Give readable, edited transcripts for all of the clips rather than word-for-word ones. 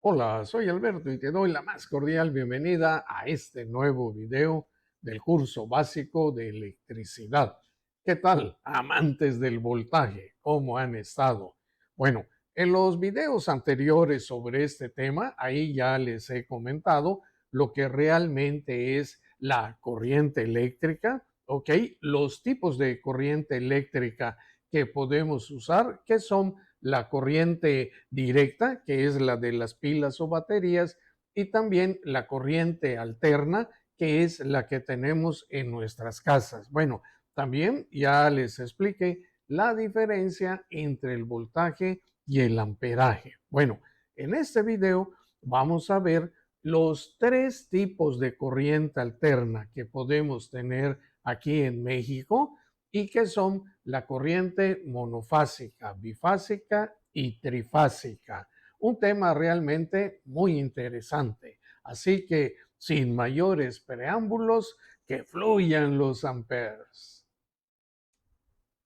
Hola, soy Alberto y te doy la más cordial bienvenida a este nuevo video del curso básico de electricidad. ¿Qué tal, amantes del voltaje? ¿Cómo han estado? Bueno, en los videos anteriores sobre este tema, ahí ya les he comentado lo que realmente es la corriente eléctrica, ¿ok? Los tipos de corriente eléctrica que podemos usar, que son la corriente directa, que es la de las pilas o baterías, y también la corriente alterna, que es la que tenemos en nuestras casas. Bueno, también ya les expliqué la diferencia entre el voltaje y el amperaje. Bueno, en este video vamos a ver los tres tipos de corriente alterna que podemos tener aquí en México y que son la corriente monofásica, bifásica y trifásica. Un tema realmente muy interesante. Así que, sin mayores preámbulos, que fluyan los amperes.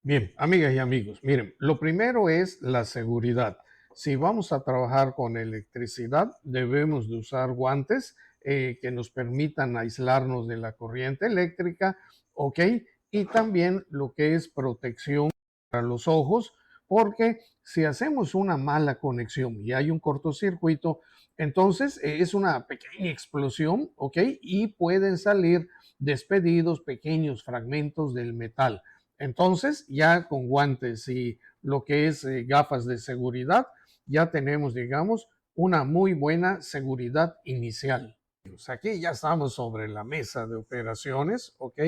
Bien, amigas y amigos, miren, lo primero es la seguridad. Si vamos a trabajar con electricidad, debemos de usar guantes que nos permitan aislarnos de la corriente eléctrica, ¿ok? Y también lo que es protección para los ojos, porque si hacemos una mala conexión y hay un cortocircuito, entonces es una pequeña explosión, ¿ok? Y pueden salir despedidos pequeños fragmentos del metal. Entonces, ya con guantes y lo que es gafas de seguridad, ya tenemos, digamos, una muy buena seguridad inicial. Pues aquí ya estamos sobre la mesa de operaciones, ¿ok?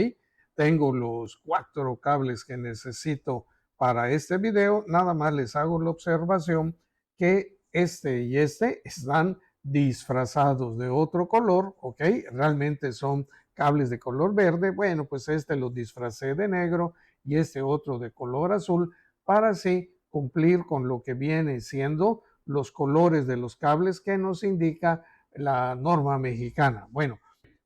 Tengo los 4 cables que necesito para este video. Nada más les hago la observación que este y este están disfrazados de otro color, ¿ok? Realmente son cables de color verde. Bueno, pues este lo disfracé de negro y este otro de color azul para así cumplir con lo que viene siendo los colores de los cables que nos indica la norma mexicana. Bueno,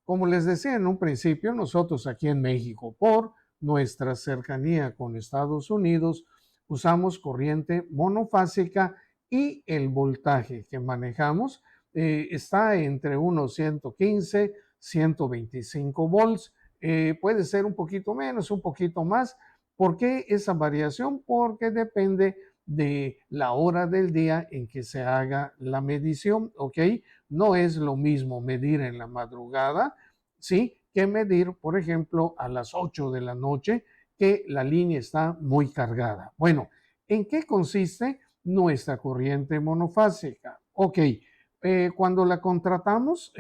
como les decía en un principio, nosotros aquí en México, por nuestra cercanía con Estados Unidos, usamos corriente monofásica y el voltaje que manejamos está entre unos 115, 125 volts. Puede ser un poquito menos, un poquito más. ¿Por qué esa variación? Porque depende de la hora del día en que se haga la medición, ¿ok? No es lo mismo medir en la madrugada, ¿sí? Que medir, por ejemplo, a las 8 de la noche, que la línea está muy cargada. Bueno, ¿en qué consiste nuestra corriente monofásica? Ok, cuando la contratamos,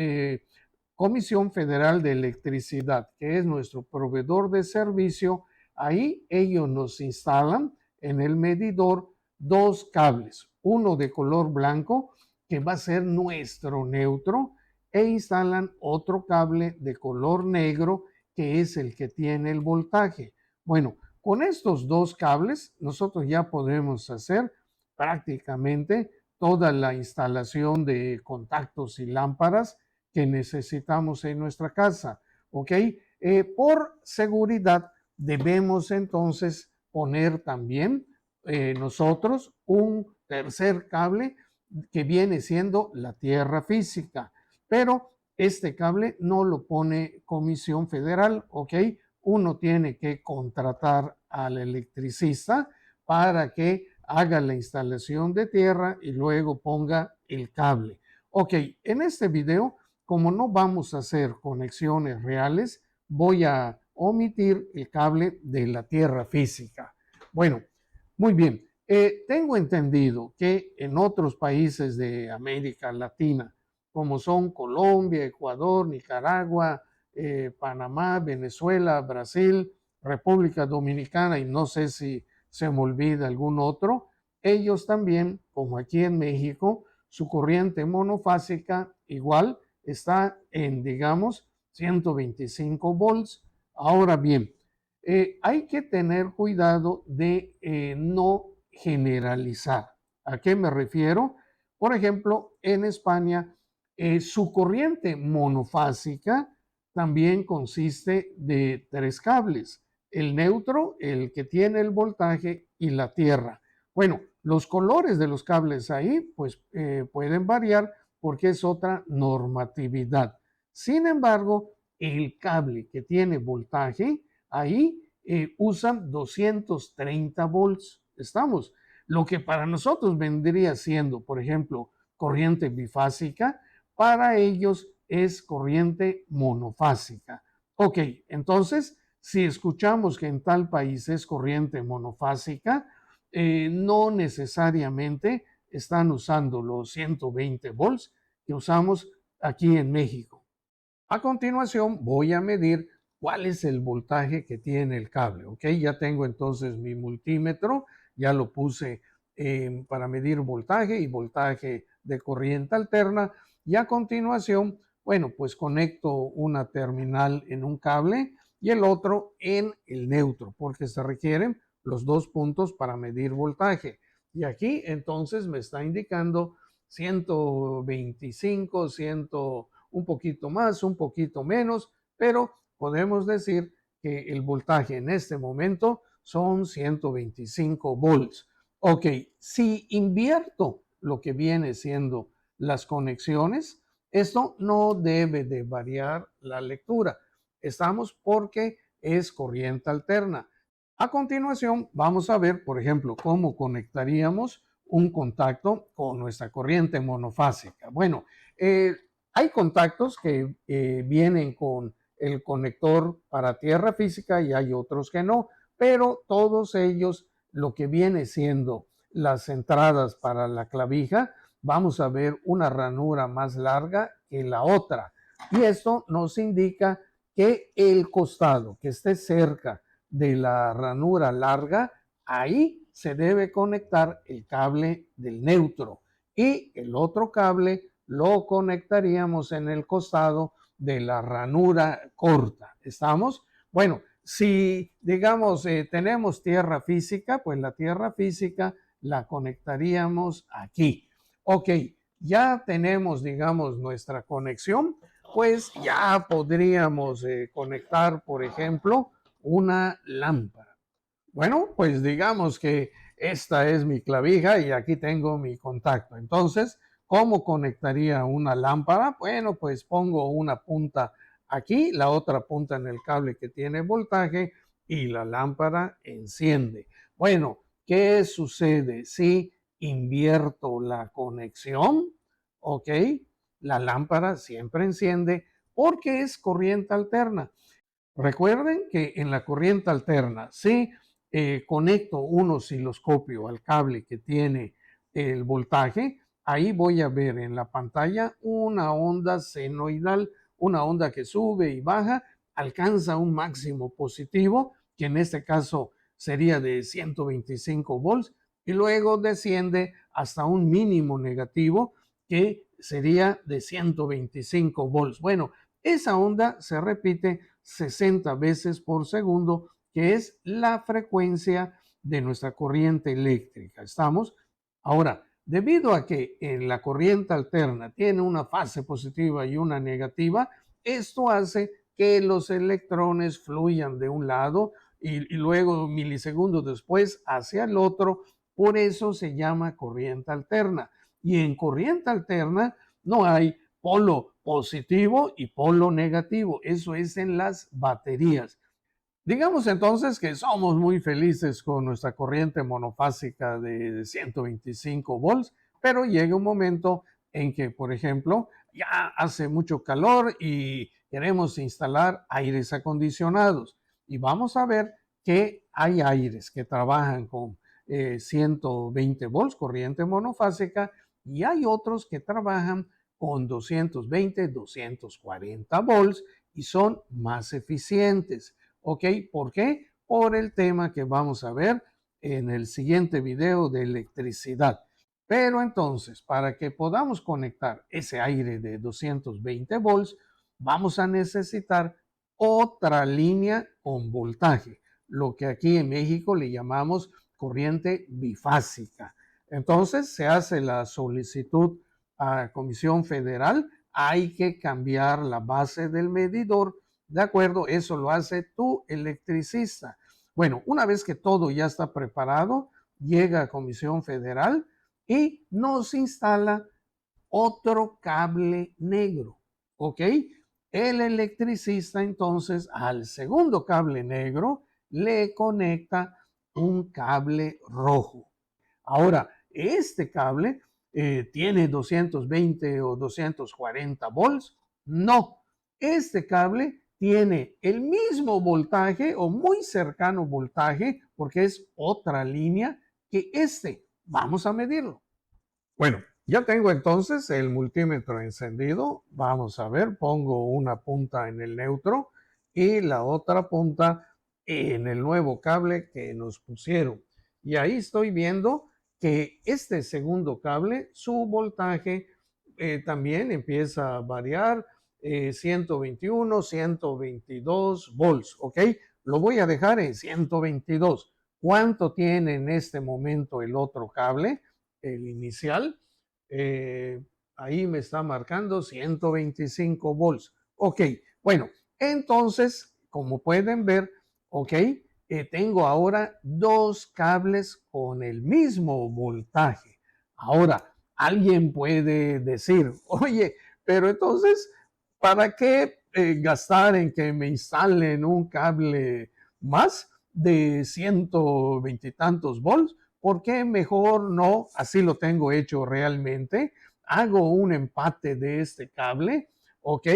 Comisión Federal de Electricidad, que es nuestro proveedor de servicio, ahí ellos nos instalan en el medidor 2 cables, uno de color blanco, que va a ser nuestro neutro, e instalan otro cable de color negro, que es el que tiene el voltaje. Bueno, con estos 2 cables nosotros ya podemos hacer prácticamente toda la instalación de contactos y lámparas que necesitamos en nuestra casa, ¿ok? Por seguridad debemos entonces poner también nosotros un tercer cable que viene siendo la tierra física, pero este cable no lo pone Comisión Federal, ¿ok? Uno tiene que contratar al electricista para que haga la instalación de tierra y luego ponga el cable. Ok, en este video, como no vamos a hacer conexiones reales, voy a omitir el cable de la tierra física. Bueno, muy bien. Tengo entendido que en otros países de América Latina, como son Colombia, Ecuador, Nicaragua, Panamá, Venezuela, Brasil, República Dominicana y no sé si se me olvida algún otro, ellos también, como aquí en México, su corriente monofásica igual está en, digamos, 125 volts. Ahora bien, hay que tener cuidado de no generalizar. ¿A qué me refiero? Por ejemplo, en España, su corriente monofásica también consiste de 3 cables, el neutro, el que tiene el voltaje y la tierra. Bueno, los colores de los cables ahí pues pueden variar porque es otra normatividad. Sin embargo, el cable que tiene voltaje, ahí usan 230 volts. Estamos. Lo que para nosotros vendría siendo, por ejemplo, corriente bifásica, para ellos es corriente monofásica. Ok, entonces, si escuchamos que en tal país es corriente monofásica, no necesariamente están usando los 120 volts que usamos aquí en México. A continuación voy a medir cuál es el voltaje que tiene el cable. Ok, ya tengo entonces mi multímetro, ya lo puse para medir voltaje y voltaje de corriente alterna. Y a continuación, bueno, pues conecto una terminal en un cable y el otro en el neutro, porque se requieren los dos puntos para medir voltaje. Y aquí entonces me está indicando 125, 100, un poquito más, un poquito menos, pero podemos decir que el voltaje en este momento son 125 volts. Ok, si invierto lo que viene siendo las conexiones, esto no debe de variar la lectura. Estamos porque es corriente alterna. A continuación, vamos a ver, por ejemplo, cómo conectaríamos un contacto con nuestra corriente monofásica. Bueno, hay contactos que vienen con el conector para tierra física y hay otros que no, pero todos ellos, lo que viene siendo las entradas para la clavija, vamos a ver una ranura más larga que la otra. Y esto nos indica que el costado que esté cerca de la ranura larga, ahí se debe conectar el cable del neutro y el otro cable lo conectaríamos en el costado de la ranura corta. ¿Estamos? Bueno, si digamos tenemos tierra física, pues la tierra física la conectaríamos aquí. Ok, ya tenemos, digamos, nuestra conexión, pues ya podríamos conectar, por ejemplo, una lámpara. Bueno, pues digamos que esta es mi clavija y aquí tengo mi contacto. Entonces, ¿cómo conectaría una lámpara? Bueno, pues pongo una punta aquí, la otra punta en el cable que tiene voltaje y la lámpara enciende. Bueno, ¿qué sucede si invierto la conexión? Ok, la lámpara siempre enciende porque es corriente alterna. Recuerden que en la corriente alterna, si conecto un osciloscopio al cable que tiene el voltaje, ahí voy a ver en la pantalla una onda senoidal, una onda que sube y baja, alcanza un máximo positivo, que en este caso sería de 125 volts, y luego desciende hasta un mínimo negativo, que sería de 125 volts. Bueno, esa onda se repite 60 veces por segundo, que es la frecuencia de nuestra corriente eléctrica. ¿Estamos? Ahora, debido a que en la corriente alterna tiene una fase positiva y una negativa, esto hace que los electrones fluyan de un lado y luego milisegundos después hacia el otro. Por eso se llama corriente alterna. Y en corriente alterna no hay polo positivo y polo negativo. Eso es en las baterías. Digamos entonces que somos muy felices con nuestra corriente monofásica de 125 volts, pero llega un momento en que, por ejemplo, ya hace mucho calor y queremos instalar aires acondicionados. Y vamos a ver que hay aires que trabajan con 120 volts, corriente monofásica, y hay otros que trabajan con 220, 240 volts y son más eficientes. ¿Ok? ¿Por qué? Por el tema que vamos a ver en el siguiente video de electricidad. Pero entonces, para que podamos conectar ese aire de 220 volts, vamos a necesitar otra línea con voltaje, lo que aquí en México le llamamos corriente bifásica. Entonces, se hace la solicitud a Comisión Federal, hay que cambiar la base del medidor. ¿De acuerdo? Eso lo hace tu electricista. Bueno, una vez que todo ya está preparado, llega a Comisión Federal y nos instala otro cable negro, ¿ok? El electricista entonces al segundo cable negro le conecta un cable rojo. Ahora, este cable tiene 220 o 240 volts. No, este cable tiene el mismo voltaje o muy cercano voltaje porque es otra línea que este. Vamos a medirlo. Bueno, ya tengo entonces el multímetro encendido. Vamos a ver, pongo una punta en el neutro y la otra punta en el nuevo cable que nos pusieron. Y ahí estoy viendo que este segundo cable, su voltaje también empieza a variar, 121, 122 volts, ¿ok? Lo voy a dejar en 122. ¿Cuánto tiene en este momento el otro cable? El inicial, eh, ahí me está marcando 125 volts. Ok, bueno, entonces, como pueden ver, ok, tengo ahora dos cables con el mismo voltaje. Ahora, alguien puede decir, oye, pero entonces, ¿para qué gastar en que me instalen un cable más de 120 y tantos volts? ¿Por qué mejor no? Así lo tengo hecho realmente. Hago un empate de este cable, ¿ok?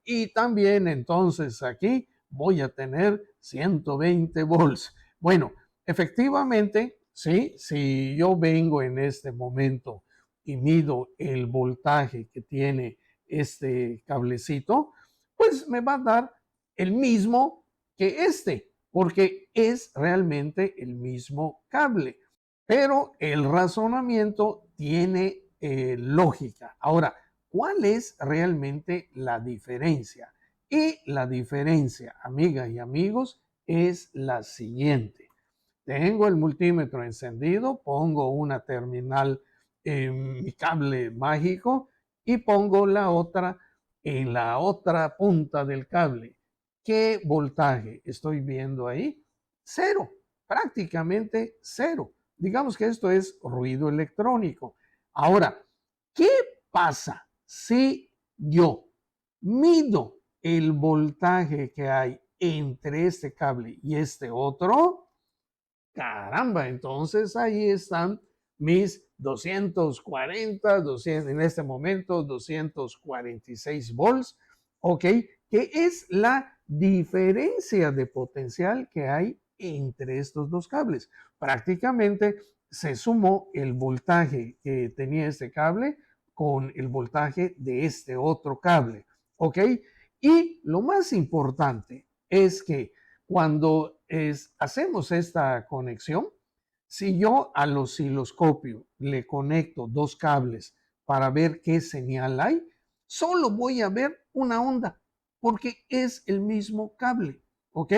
Y también entonces aquí voy a tener 120 volts. Bueno, efectivamente, sí, si yo vengo en este momento y mido el voltaje que tiene este cablecito, pues me va a dar el mismo que este, porque es realmente el mismo cable. Pero el razonamiento tiene lógica. Ahora, ¿cuál es realmente la diferencia? Y la diferencia, amigas y amigos, es la siguiente. Tengo el multímetro encendido, pongo una terminal en mi cable mágico y pongo la otra en la otra punta del cable. ¿Qué voltaje estoy viendo ahí? Cero, prácticamente cero. Digamos que esto es ruido electrónico. Ahora, ¿qué pasa si yo mido el voltaje que hay entre este cable y este otro? Caramba, entonces ahí están mis 240, 200, en este momento 246 volts, ¿ok? Que es la diferencia de potencial que hay entre estos dos cables. Prácticamente se sumó el voltaje que tenía este cable con el voltaje de este otro cable, ¿ok? Y lo más importante es que cuando hacemos esta conexión, si yo al osciloscopio le conecto dos cables para ver qué señal hay, solo voy a ver una onda porque es el mismo cable, ¿ok?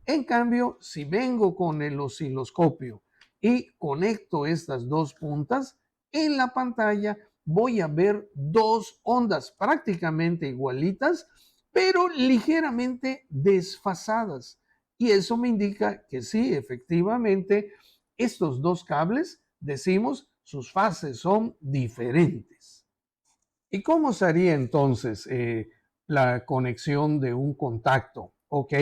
En cambio, si vengo con el osciloscopio y conecto estas dos puntas, en la pantalla voy a ver dos ondas prácticamente igualitas, pero ligeramente desfasadas. Y eso me indica que sí, efectivamente, estos dos cables, decimos, sus fases son diferentes. ¿Y cómo sería entonces la conexión de un contacto? ¿Ok?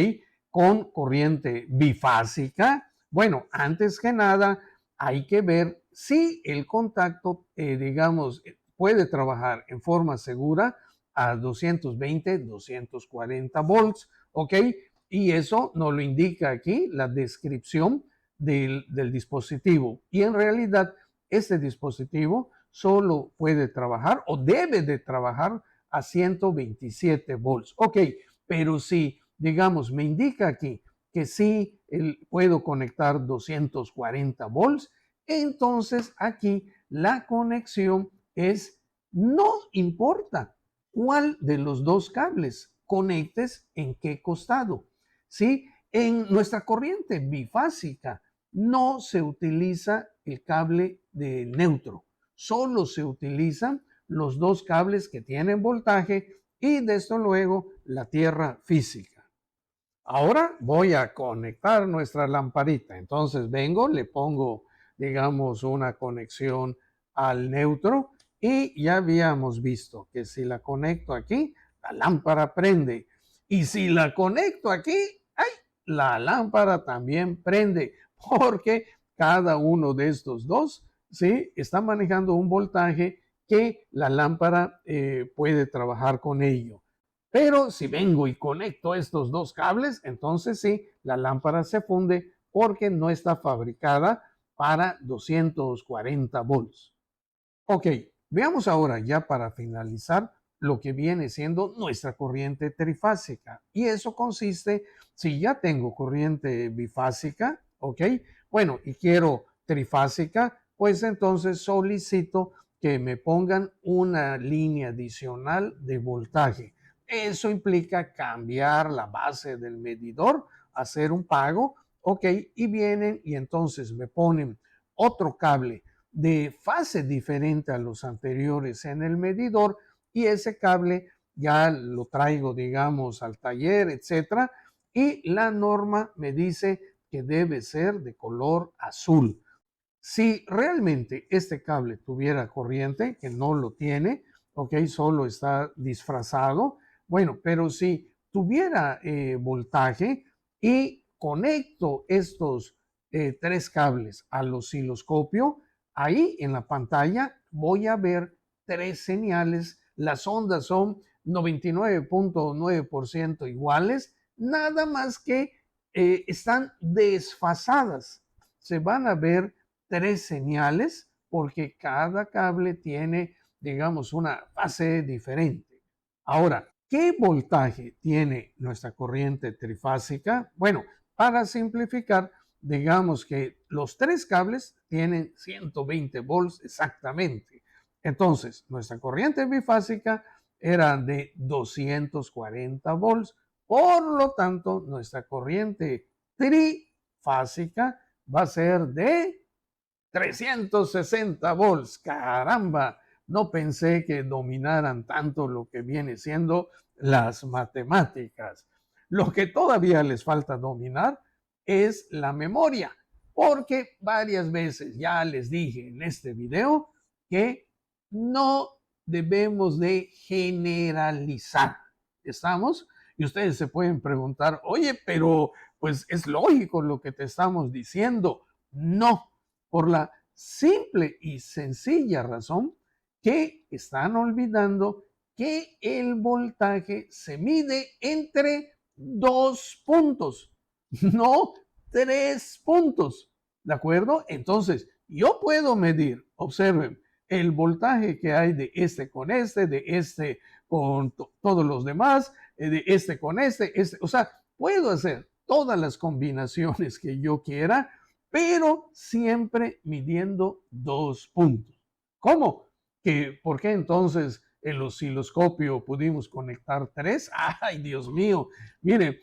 Con corriente bifásica. Bueno, antes que nada, hay que ver si el contacto, digamos, puede trabajar en forma segura a 220, 240 volts. ¿Ok? Y eso nos lo indica aquí la descripción del dispositivo. Y en realidad, este dispositivo solo puede trabajar o debe de trabajar a 127 volts. Ok, pero si, digamos, me indica aquí que sí puedo conectar 240 volts, entonces aquí la conexión es, no importa cuál de los dos cables conectes en qué costado. ¿Sí? En nuestra corriente bifásica no se utiliza el cable de neutro, solo se utilizan los dos cables que tienen voltaje y desde luego la tierra física. Ahora voy a conectar nuestra lamparita. Entonces vengo, le pongo, digamos, una conexión al neutro Y ya habíamos visto que si la conecto aquí, la lámpara prende. Y si la conecto aquí, ¡ay! La lámpara también prende, porque cada uno de estos dos, ¿sí? Está manejando un voltaje que la lámpara puede trabajar con ello. Pero si vengo y conecto estos dos cables, entonces sí, la lámpara se funde porque no está fabricada para 240 volts. Ok, veamos ahora ya para finalizar lo que viene siendo nuestra corriente trifásica. Y eso consiste, si ya tengo corriente bifásica, ok, bueno, y quiero trifásica, pues entonces solicito que me pongan una línea adicional de voltaje. Eso implica cambiar la base del medidor, hacer un pago, ok, y vienen y entonces me ponen otro cable de fase diferente a los anteriores en el medidor y ese cable ya lo traigo, digamos, al taller, etcétera, y la norma me dice que debe ser de color azul. Si realmente este cable tuviera corriente, que no lo tiene, ok, solo está disfrazado, bueno, pero si tuviera voltaje y conecto estos tres cables al osciloscopio, ahí en la pantalla voy a ver tres señales. Las ondas son 99.9% iguales, nada más que están desfasadas. Se van a ver tres señales porque cada cable tiene, digamos, una fase diferente. Ahora, ¿qué voltaje tiene nuestra corriente trifásica? Bueno, para simplificar, digamos que los tres cables tienen 120 volts exactamente. Entonces, nuestra corriente bifásica era de 240 volts. Por lo tanto, nuestra corriente trifásica va a ser de 360 volts. Caramba, no pensé que dominaran tanto lo que viene siendo las matemáticas. Lo que todavía les falta dominar es la memoria, porque varias veces ya les dije en este video que no debemos de generalizar. ¿Estamos? Y ustedes se pueden preguntar, oye, pero pues es lógico lo que te estamos diciendo. No, por la simple y sencilla razón que están olvidando que el voltaje se mide entre dos puntos, no tres puntos. ¿De acuerdo? Entonces, yo puedo medir, observen, el voltaje que hay de este con todos los demás, de este con este, o sea, puedo hacer todas las combinaciones que yo quiera, pero siempre midiendo dos puntos. ¿Cómo? ¿Por qué entonces el osciloscopio pudimos conectar tres? ¡Ay, Dios mío! Mire,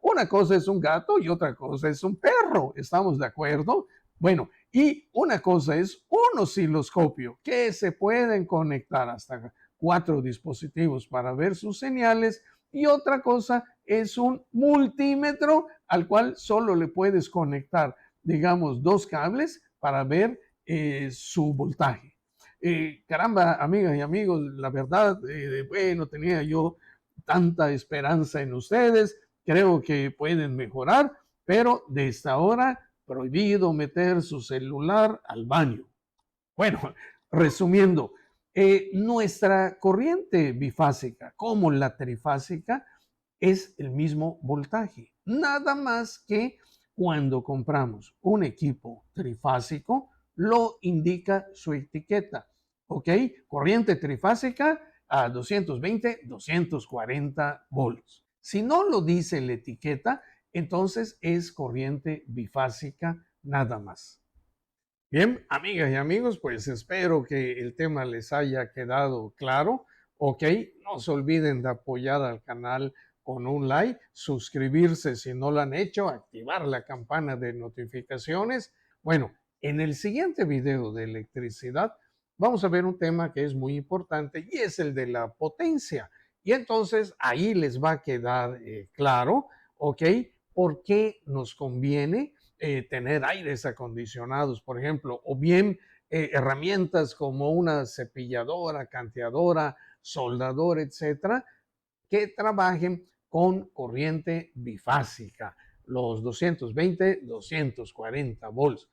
una cosa es un gato y otra cosa es un perro. ¿Estamos de acuerdo? Bueno, y una cosa es un osciloscopio que se pueden conectar hasta 4 dispositivos para ver sus señales y otra cosa es un multímetro al cual solo le puedes conectar, digamos, dos cables para ver su voltaje. Caramba, amigas y amigos, la verdad, bueno, tenía yo tanta esperanza en ustedes, creo que pueden mejorar, pero de esta hora prohibido meter su celular al baño. Bueno, resumiendo, nuestra corriente bifásica como la trifásica es el mismo voltaje, nada más que cuando compramos un equipo trifásico lo indica su etiqueta, ¿ok? Corriente trifásica a 220, 240 volts. Si no lo dice la etiqueta, entonces es corriente bifásica nada más. Bien, amigas y amigos, pues espero que el tema les haya quedado claro. Ok, no se olviden de apoyar al canal con un like, suscribirse si no lo han hecho, activar la campana de notificaciones. Bueno, en el siguiente video de electricidad vamos a ver un tema que es muy importante y es el de la potencia. Y entonces ahí les va a quedar claro, ok, por qué nos conviene tener aires acondicionados, por ejemplo, o bien herramientas como una cepilladora, canteadora, soldador, etcétera, que trabajen con corriente bifásica, los 220, 240 volts.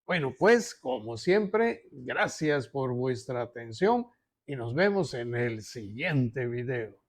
Bueno, pues como siempre, gracias por vuestra atención y nos vemos en el siguiente video.